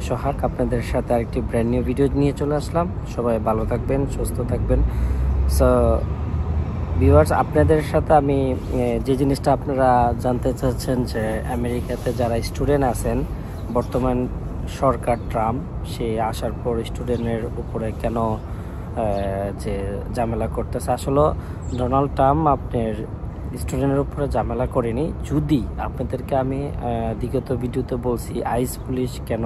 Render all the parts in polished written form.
সোহাগ আপনাদের সাথে আরেকটি ব্র্যান্ড নিউ ভিডিও নিয়ে চলে আসলাম। সবাই ভালো থাকবেন, সুস্থ থাকবেন। সো ভিউয়ার্স, আপনাদের সাথে আমি যে জিনিসটা আপনারা জানতে চাচ্ছেন যে আমেরিকাতে যারা স্টুডেন্ট আছেন, বর্তমান সরকার ট্রাম্প সে আসার পর স্টুডেন্টের উপরে কেন যে ঝামেলা করতেছে। আসলে ডোনাল্ড ট্রাম্প আপনার স্টুডেন্টের উপরে ঝামেলা করেনি। যদি আপনাদেরকে আমি বিগত ভিডিওতে বলছি আইস পুলিশ কেন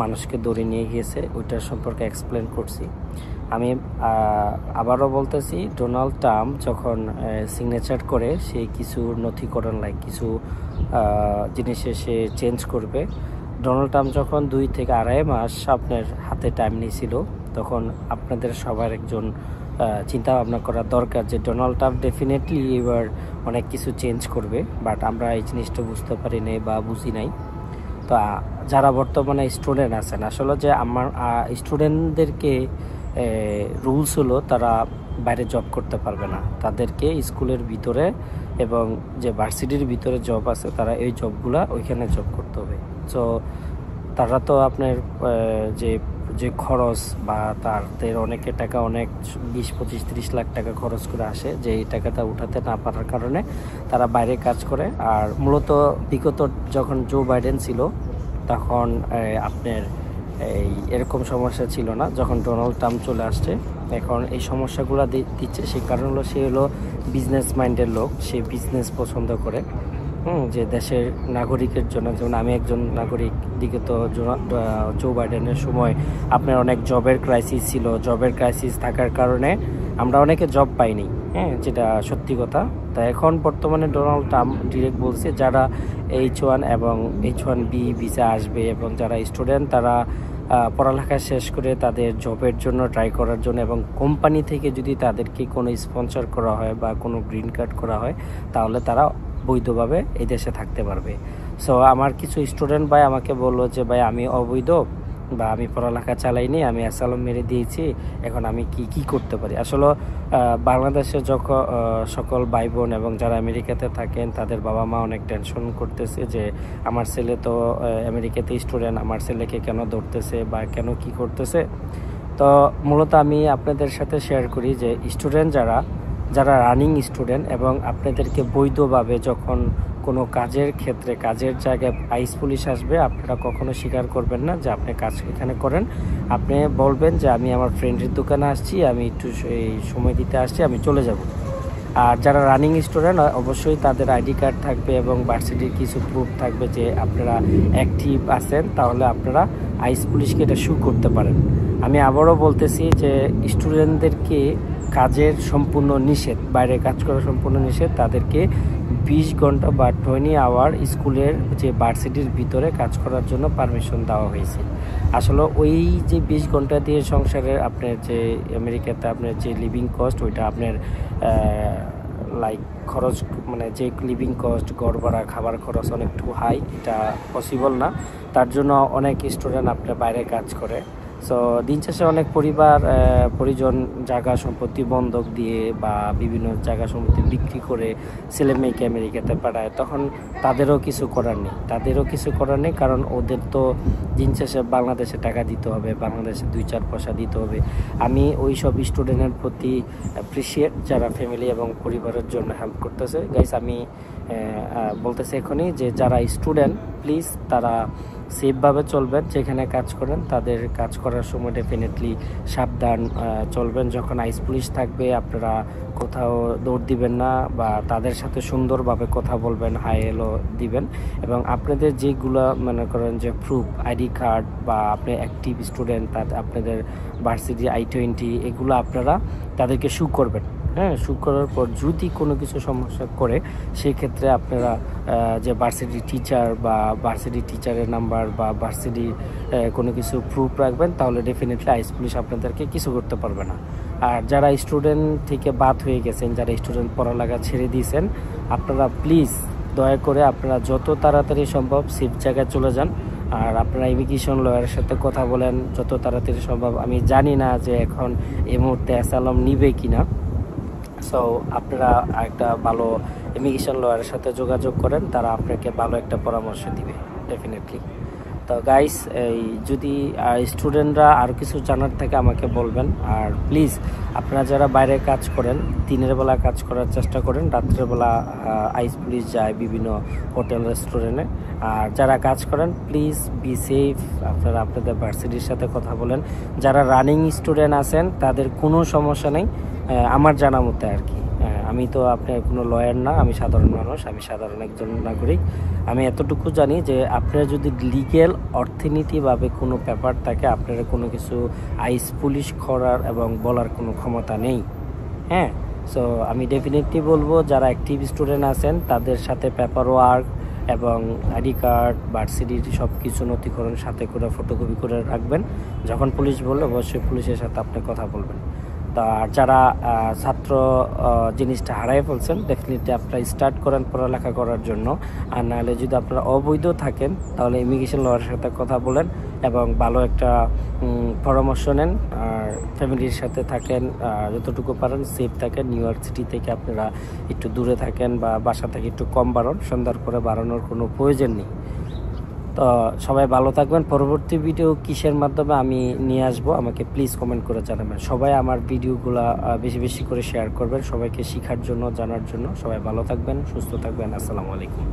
মানুষকে ধরে নিয়ে গিয়েছে, ওইটার সম্পর্কে এক্সপ্লেন করছি। আমি আবারও বলতেছি, ডোনাল্ড ট্রাম্প যখন সিগনেচার করে সে কিছু নথিকরণ কিছু জিনিসে সে চেঞ্জ করবে। ডোনাল্ড ট্রাম্প যখন 2 থেকে আড়াই মাস আপনার হাতে টাইম নিয়েছিল, তখন আপনাদের সবার একজন চিন্তা ভাবনা করা দরকার যে ডোনাল্ড ট্রাম্প ডেফিনেটলি এবার অনেক কিছু চেঞ্জ করবে, বাট আমরা এই জিনিসটা বুঝতে পারি নাই বা বুঝি নাই। তো যারা বর্তমানে স্টুডেন্ট আছেন, আসলে যে আমার স্টুডেন্টদেরকে রুলস হলো তারা বাইরে জব করতে পারবে না, তাদেরকে স্কুলের ভিতরে এবং যে ভার্সিটির ভিতরে জব আছে তারা এই জবগুলা ওইখানে জব করতে হবে। সো তারা তো আপনার যে খরচ বা তাদের অনেকের টাকা অনেক 20, 25, 30 লাখ টাকা খরচ করে আসে, যে এই টাকাটা উঠাতে না পারার কারণে তারা বাইরে কাজ করে। আর মূলত বিগত যখন জো বাইডেন ছিল তখন আপনার এরকম সমস্যা ছিল না। যখন ডোনাল্ড ট্রাম্প চলে আসছে এখন এই সমস্যাগুলো দিচ্ছে। সেই কারণ হলো সে হলো বিজনেস মাইন্ডের লোক, সে বিজনেস পছন্দ করে। যে দেশের নাগরিকের জন্য, যেমন আমি একজন নাগরিক, বিগত জো বাইডেনের সময় আপনার অনেক জবের ক্রাইসিস ছিল। জবের ক্রাইসিস থাকার কারণে আমরা অনেকে জব পাইনি, যেটা সত্যি কথা। তা এখন বর্তমানে ডোনাল্ড ট্রাম্প ডিরেক্ট বলছে যারা H1 এবং H1B ভিসা আসবে এবং যারা স্টুডেন্ট তারা পড়ালেখা শেষ করে তাদের জবের জন্য ট্রাই করার জন্য, এবং কোম্পানি থেকে যদি তাদেরকে কোনো স্পন্সর করা হয় বা কোনো গ্রিন কার্ড করা হয় তাহলে তারা বৈধভাবে এই দেশে থাকতে পারবে। সো আমার কিছু স্টুডেন্ট ভাই আমাকে বললো যে ভাই আমি অবৈধ বা আমি পড়ালেখা চালাইনি, আমি অ্যাসাইলাম মেরে দিয়েছি, এখন আমি কি করতে পারি। আসলে বাংলাদেশের সকল ভাই বোন এবং যারা আমেরিকাতে থাকেন তাদের বাবা মা অনেক টেনশন করতেছে যে আমার ছেলে তো আমেরিকাতে স্টুডেন্ট, আমার ছেলেকে কেন ধরতেছে বা কেন কি করতেছে। তো মূলত আমি আপনাদের সাথে শেয়ার করি যে স্টুডেন্ট যারা রানিং স্টুডেন্ট এবং আপনাদেরকে বৈধভাবে যখন কোনো কাজের ক্ষেত্রে কাজের জায়গায় আইস পুলিশ আসবে, আপনারা কখনো স্বীকার করবেন না যে আপনি কাজ এখানে করেন। আপনি বলবেন যে আমি আমার ফ্রেন্ডের দোকানে আসছি, আমি একটু এই সময় দিতে আসছি, আমি চলে যাব। আর যারা রানিং স্টুডেন্ট অবশ্যই তাদের আইডি কার্ড থাকবে এবং ভার্সিটির কিছু প্রুফ থাকবে যে আপনারা অ্যাক্টিভ আছেন, তাহলে আপনারা আইস পুলিশকে এটা শো করতে পারেন। আমি আবারও বলতেছি যে স্টুডেন্টদেরকে কাজের সম্পূর্ণ নিষেধ, বাইরে কাজ করা সম্পূর্ণ নিষেধ। তাদেরকে 20 ঘন্টা বা 20 আওয়ার স্কুলের যে ভার্সিটির ভিতরে কাজ করার জন্য পারমিশন দেওয়া হয়েছে। আসলে ওই যে 20 ঘন্টা দিয়ে সংসারের আপনার যে আমেরিকাতে আপনার যে লিভিং কস্ট, ওইটা আপনার খরচ, মানে যে লিভিং কস্ট, ঘর ভাড়া, খাবার খরচ অনেকটু হাই, এটা পসিবল না। তার জন্য অনেক স্টুডেন্ট আপনার বাইরে কাজ করে। সো দিন শেষে অনেক পরিজন জায়গা সম্পত্তি বন্ধক দিয়ে বা বিভিন্ন জায়গা সম্পত্তি বিক্রি করে ছেলে মেয়েকে আমেরিকাতে পাঠায়, তখন তাদেরও কিছু করার নেই, কারণ ওদের তো দিন শেষে বাংলাদেশে টাকা দিতে হবে, বাংলাদেশে 2-4 পয়সা দিতে হবে। আমি ওই সব স্টুডেন্টের প্রতি অ্যাপ্রিসিয়েট যারা ফ্যামিলি এবং পরিবারের জন্য হেল্প করতেছে। গাইস, আমি বলতেছি এখনই যে যারা স্টুডেন্ট প্লিজ তারা সেফভাবে চলবেন, যেখানে কাজ করেন তাদের কাজ করার সময় ডেফিনেটলি সাবধান চলবেন। যখন আইস পুলিশ থাকবে আপনারা কোথাও দৌড় দিবেন না বা তাদের সাথে সুন্দরভাবে কথা বলবেন, হাই হ্যালো দিবেন। এবং আপনাদের যেগুলো মনে করেন যে প্রুফ, আইডি কার্ড বা আপনি অ্যাক্টিভ স্টুডেন্ট, আপনাদের ভার্সিটি I-20, এগুলো আপনারা তাদেরকে শো করবেন। শো করার পর যদি কোনো কিছু সমস্যা করে, সেই ক্ষেত্রে আপনারা যে ভার্সিটি টিচার বা ভার্সিটি টিচারের নাম্বার বা ভার্সিটি কোনো কিছু প্রুফ রাখবেন, তাহলে ডেফিনেটলি আইস পুলিশ আপনাদেরকে কিছু করতে পারবে না। আর যারা স্টুডেন্ট থেকে বাদ হয়ে গেছেন, যারা স্টুডেন্ট পড়ালেখা ছেড়ে দিয়েছেন, আপনারা প্লিজ দয়া করে আপনারা যত তাড়াতাড়ি সম্ভব সেফ জায়গায় চলে যান। আর আপনারা ইমিগ্রেশন লয়ারের সাথে কথা বলেন যত তাড়াতাড়ি সম্ভব। আমি জানি না যে এখন এই মুহূর্তে অ্যাসাইলাম নিবে কিনা। সো আপনারা একটা ভালো ইমিগ্রেশন লয়ারের সাথে যোগাযোগ করেন, তারা আপনাকে ভালো একটা পরামর্শ দিবে ডেফিনেটলি। তো গাইস, এই যদি স্টুডেন্টরা আর কিছু জানার থাকে আমাকে বলবেন। আর প্লিজ আপনারা যারা বাইরে কাজ করেন, দিনের বেলা কাজ করার চেষ্টা করেন, রাত্রের বেলা আইস পুলিশ যায় বিভিন্ন হোটেল রেস্টুরেন্টে। আর যারা কাজ করেন প্লিজ বি সেফ, আপনারা আপনাদের ভার্সিটির সাথে কথা বলেন। যারা রানিং স্টুডেন্ট আছেন তাদের কোনো সমস্যা নেই আমার জানা মতে আর কি। আমি তো আপনার কোনো লয়ার না, আমি সাধারণ মানুষ, আমি সাধারণ একজন নাগরিক। আমি এতটুকু জানি যে আপনারা যদি লিগেল অর্থনীতিভাবে কোনো ব্যাপার থাকে, আপনারা কোনো কিছু আইস পুলিশ করার এবং বলার কোনো ক্ষমতা নেই। হ্যাঁ, সো আমি ডেফিনেটলি বলবো যারা অ্যাক্টিভ স্টুডেন্ট আছেন তাদের সাথে পেপার ওয়ার্ক এবং আইডি কার্ড, ভার্সিটির সব কিছু নথিকরণ সাথে করে ফটোকপি করে রাখবেন। যখন পুলিশ বললে অবশ্যই পুলিশের সাথে আপনি কথা বলবেন। আর যারা ছাত্র জিনিসটা হারাই ফেলছেন, ডেফিনেটলি আপনারা স্টার্ট করেন পড়ালেখা করার জন্য। আর নাহলে যদি আপনারা অবৈধ থাকেন তাহলে ইমিগ্রেশন লয়ারের সাথে কথা বলেন এবং ভালো একটা পরামর্শ নেন। আর ফ্যামিলির সাথে থাকেন, যতটুকু পারেন সেফ থাকেন। নিউ ইয়র্ক সিটি থেকে আপনারা একটু দূরে থাকেন বা বাসা থেকে একটু কম বাড়ান, সন্ধ্যার পরে বাড়ানোর কোনো প্রয়োজন নেই। তো সবাই ভালো থাকবেন। পরবর্তী ভিডিও কিসের মাধ্যমে আমি নিয়ে আসবো আমাকে প্লিজ কমেন্ট করে জানাবেন। সবাই আমার ভিডিওগুলো বেশি বেশি করে শেয়ার করবেন, সবাইকে শেখার জন্য, জানার জন্য। সবাই ভালো থাকবেন, সুস্থ থাকবেন। আসসালামু আলাইকুম।